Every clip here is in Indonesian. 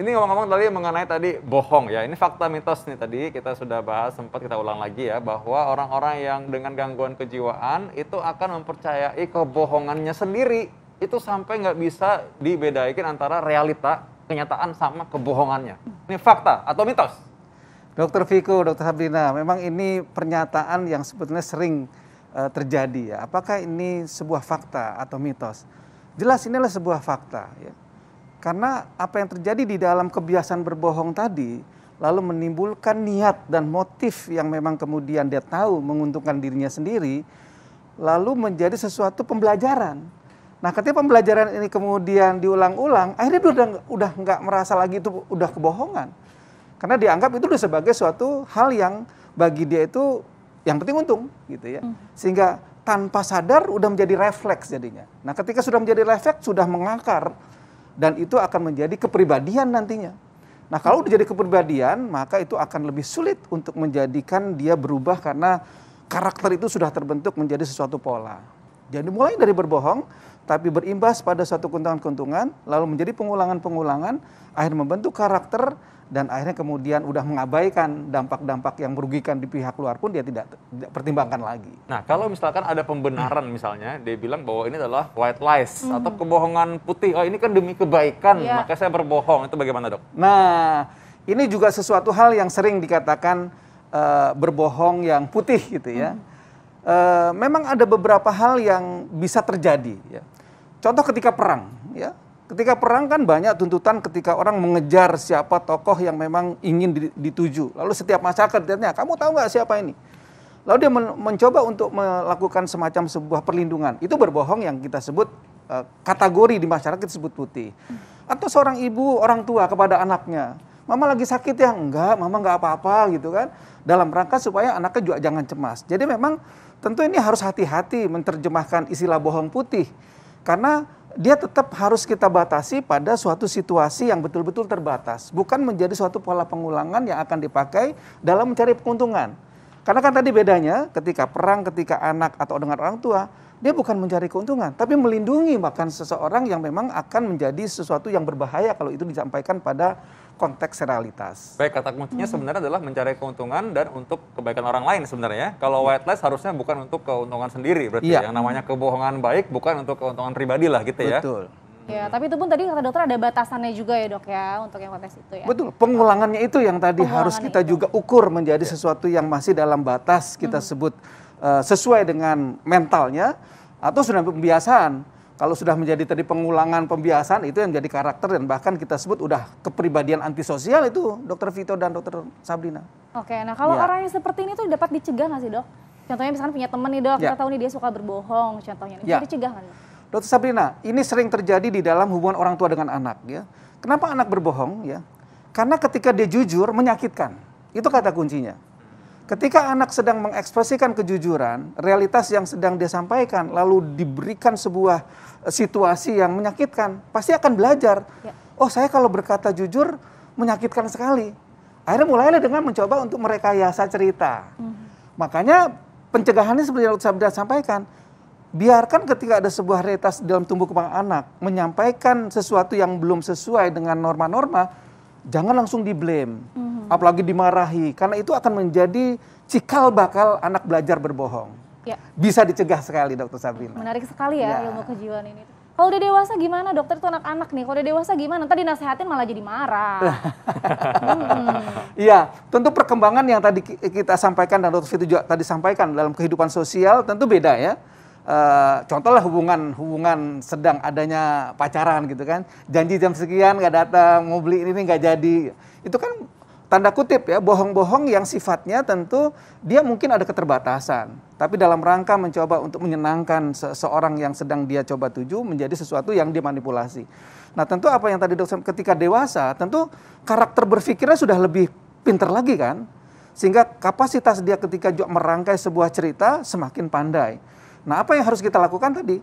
Ini ngomong-ngomong mengenai tadi bohong ya, ini fakta mitos nih tadi kita sudah bahas, sempat kita ulang lagi ya, bahwa orang-orang yang dengan gangguan kejiwaan itu akan mempercayai kebohongannya sendiri, itu sampai nggak bisa dibedain antara realita, kenyataan sama kebohongannya. Ini fakta atau mitos? Dokter Viko, Dokter Sabrina, memang ini pernyataan yang sebetulnya sering terjadi ya. Apakah ini sebuah fakta atau mitos? Jelas inilah sebuah fakta ya. Karena apa yang terjadi di dalam kebiasaan berbohong tadi, lalu menimbulkan niat dan motif yang memang kemudian dia tahu menguntungkan dirinya sendiri, lalu menjadi sesuatu pembelajaran. Nah, ketika pembelajaran ini kemudian diulang-ulang, akhirnya dia udah nggak merasa lagi itu udah kebohongan. Karena dianggap itu udah sebagai suatu hal yang bagi dia itu yang penting untung, gitu ya. Sehingga tanpa sadar udah menjadi refleks jadinya. Nah, ketika sudah menjadi refleks, sudah mengakar, dan itu akan menjadi kepribadian nantinya. Nah, kalau udah jadi kepribadian, maka itu akan lebih sulit untuk menjadikan dia berubah karena karakter itu sudah terbentuk menjadi sesuatu pola. Jadi mulai dari berbohong, tapi berimbas pada suatu keuntungan-keuntungan, lalu menjadi pengulangan-pengulangan, akhirnya membentuk karakter, dan akhirnya kemudian udah mengabaikan dampak-dampak yang merugikan di pihak luar pun dia tidak pertimbangkan lagi. Nah, kalau misalkan ada pembenaran misalnya, dia bilang bahwa ini adalah white lies atau kebohongan putih. Oh, ini kan demi kebaikan, maka saya berbohong. Itu bagaimana, Dok? Nah, ini juga sesuatu hal yang sering dikatakan berbohong yang putih gitu ya. Memang ada beberapa hal yang bisa terjadi ya. Contoh ketika perang ya. Ketika perang kan banyak tuntutan ketika orang mengejar siapa tokoh yang memang ingin dituju. Lalu setiap masyarakat ditanya, kamu tahu nggak siapa ini? Lalu dia mencoba untuk melakukan semacam sebuah perlindungan. Itu berbohong yang kita sebut kategori di masyarakat kita sebut putih. Atau seorang ibu, orang tua kepada anaknya. Mama lagi sakit ya? Enggak, mama nggak apa-apa gitu kan. Dalam rangka supaya anaknya juga jangan cemas. Jadi memang tentu ini harus hati-hati menerjemahkan istilah bohong putih. Karena dia tetap harus kita batasi pada suatu situasi yang betul-betul terbatas. Bukan menjadi suatu pola pengulangan yang akan dipakai dalam mencari keuntungan. Karena kan tadi bedanya ketika perang, ketika anak atau dengan orang tua, dia bukan mencari keuntungan, tapi melindungi bahkan seseorang yang memang akan menjadi sesuatu yang berbahaya kalau itu disampaikan pada konteks realitas. Baik, kata kuncinya sebenarnya adalah mencari keuntungan dan untuk kebaikan orang lain sebenarnya. Kalau white lies harusnya bukan untuk keuntungan sendiri, berarti yang namanya kebohongan baik bukan untuk keuntungan pribadi lah gitu ya. Betul. Ya, tapi itu pun tadi kata dokter ada batasannya juga ya, Dok ya, untuk yang konteks itu ya. Betul, pengulangannya itu yang tadi harus kita juga ukur menjadi sesuatu yang masih dalam batas kita sebut sesuai dengan mentalnya atau sudah pembiasaan. Kalau sudah menjadi tadi pengulangan pembiasaan itu yang jadi karakter dan bahkan kita sebut udah kepribadian antisosial itu Dokter Vito dan Dokter Sabrina. Oke, nah kalau orang yang seperti ini tuh dapat dicegah nggak sih, Dok? Contohnya misalkan punya teman nih, Dok, kita tahu nih dia suka berbohong, contohnya. Bisa dicegah nggak, Dok? Dokter Sabrina, ini sering terjadi di dalam hubungan orang tua dengan anak ya. Kenapa anak berbohong ya? Karena ketika dia jujur menyakitkan. Itu kata kuncinya. Ketika anak sedang mengekspresikan kejujuran, realitas yang sedang dia sampaikan, lalu diberikan sebuah situasi yang menyakitkan, pasti akan belajar. Oh, saya kalau berkata jujur menyakitkan sekali. Akhirnya mulailah dengan mencoba untuk merekayasa cerita. Makanya pencegahannya seperti yang Sabrina sampaikan, biarkan ketika ada sebuah realitas dalam tumbuh kembang anak, menyampaikan sesuatu yang belum sesuai dengan norma-norma, jangan langsung di-blame. Apalagi dimarahi, karena itu akan menjadi cikal bakal anak belajar berbohong. Bisa dicegah sekali, Dokter Sabrina. Menarik sekali ya ilmu kejiwaan ini. Kalau udah dewasa gimana, dokter? Itu anak-anak nih, kalau udah dewasa gimana? Ntar dinasehatin malah jadi marah. Iya, tentu perkembangan yang tadi kita sampaikan dan Dokter Vito juga tadi sampaikan dalam kehidupan sosial tentu beda ya. Contohlah hubungan sedang adanya pacaran gitu kan, janji jam sekian nggak datang, mau beli ini nggak jadi, itu kan tanda kutip ya, bohong-bohong yang sifatnya tentu dia mungkin ada keterbatasan, tapi dalam rangka mencoba untuk menyenangkan seseorang yang sedang dia coba tuju menjadi sesuatu yang dimanipulasi. Nah tentu apa yang tadi dokter ketika dewasa, tentu karakter berpikirnya sudah lebih pintar lagi kan, sehingga kapasitas dia ketika merangkai sebuah cerita semakin pandai. Nah apa yang harus kita lakukan tadi?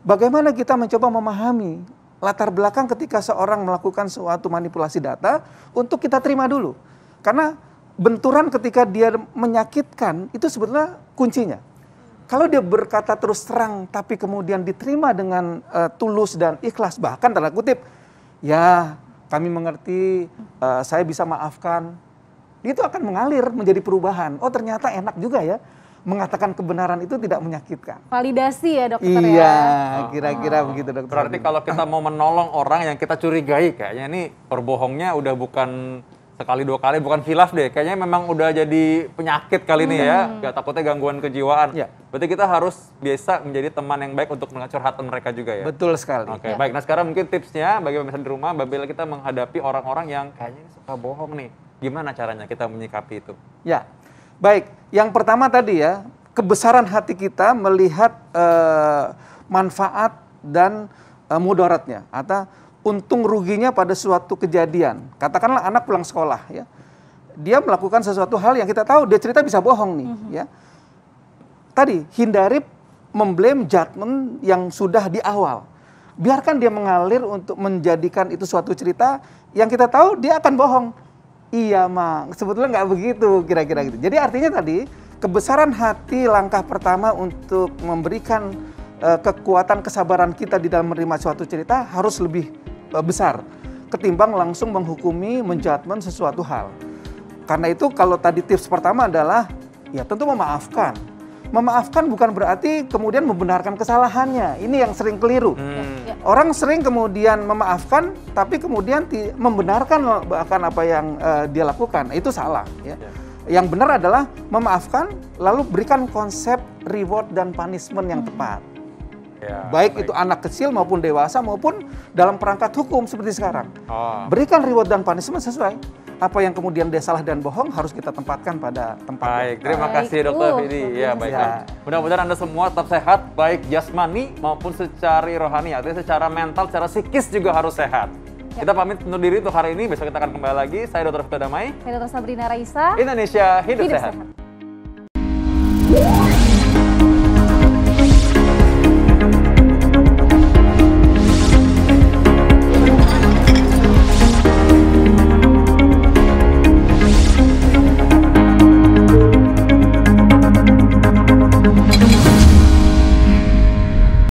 Bagaimana kita mencoba memahami latar belakang ketika seorang melakukan suatu manipulasi data untuk kita terima dulu. Karena benturan ketika dia menyakitkan itu sebetulnya kuncinya. Kalau dia berkata terus terang tapi kemudian diterima dengan tulus dan ikhlas, bahkan tanda kutip, ya kami mengerti, saya bisa maafkan. Itu akan mengalir menjadi perubahan. Oh ternyata enak juga ya, mengatakan kebenaran itu tidak menyakitkan. Validasi ya dokter ya? Iya, kira-kira begitu dokter. Berarti kalau kita mau menolong orang yang kita curigai, kayaknya ini perbohongnya udah bukan sekali dua kali, bukan khilaf deh. Kayaknya memang udah jadi penyakit kali ini ya. Gak takutnya gangguan kejiwaan. Ya. Berarti kita harus biasa menjadi teman yang baik untuk mendengar curhatan mereka juga ya. Betul sekali. Oke, baik. Nah sekarang mungkin tipsnya bagi pemirsa di rumah, bila kita menghadapi orang-orang yang kayaknya suka bohong nih, gimana caranya kita menyikapi itu? Ya, baik. Yang pertama tadi ya, kebesaran hati kita melihat manfaat dan mudaratnya, atau untung ruginya pada suatu kejadian. Katakanlah anak pulang sekolah ya, dia melakukan sesuatu hal yang kita tahu dia cerita bisa bohong nih ya. Tadi hindari memblame judgment yang sudah di awal. Biarkan dia mengalir untuk menjadikan itu suatu cerita yang kita tahu dia akan bohong. Iya Mang, sebetulnya nggak begitu kira-kira gitu. Jadi artinya tadi kebesaran hati langkah pertama untuk memberikan kekuatan kesabaran kita di dalam menerima suatu cerita harus lebih besar ketimbang langsung menghukumi, menjudgment sesuatu hal. Karena itu kalau tadi tips pertama adalah ya tentu memaafkan. Memaafkan bukan berarti kemudian membenarkan kesalahannya. Ini yang sering keliru. Orang sering kemudian memaafkan tapi kemudian membenarkan bahkan apa yang dia lakukan. Itu salah ya. Yang benar adalah memaafkan lalu berikan konsep reward dan punishment yang tepat. Ya, baik itu anak kecil maupun dewasa maupun dalam perangkat hukum seperti sekarang. Berikan reward dan punishment sesuai. Apa yang kemudian dia salah dan bohong harus kita tempatkan pada tempatnya. Baik, terima kasih Dokter Vidi. Ya, baiklah. Mudah-mudahan Anda semua tetap sehat, baik jasmani maupun secara rohani, artinya secara mental, secara psikis juga harus sehat. Kita pamit undur diri untuk hari ini, besok kita akan kembali lagi. Saya Dr. Vita Damai. Saya Dr. Sabrina Raisa. Indonesia hidup sehat.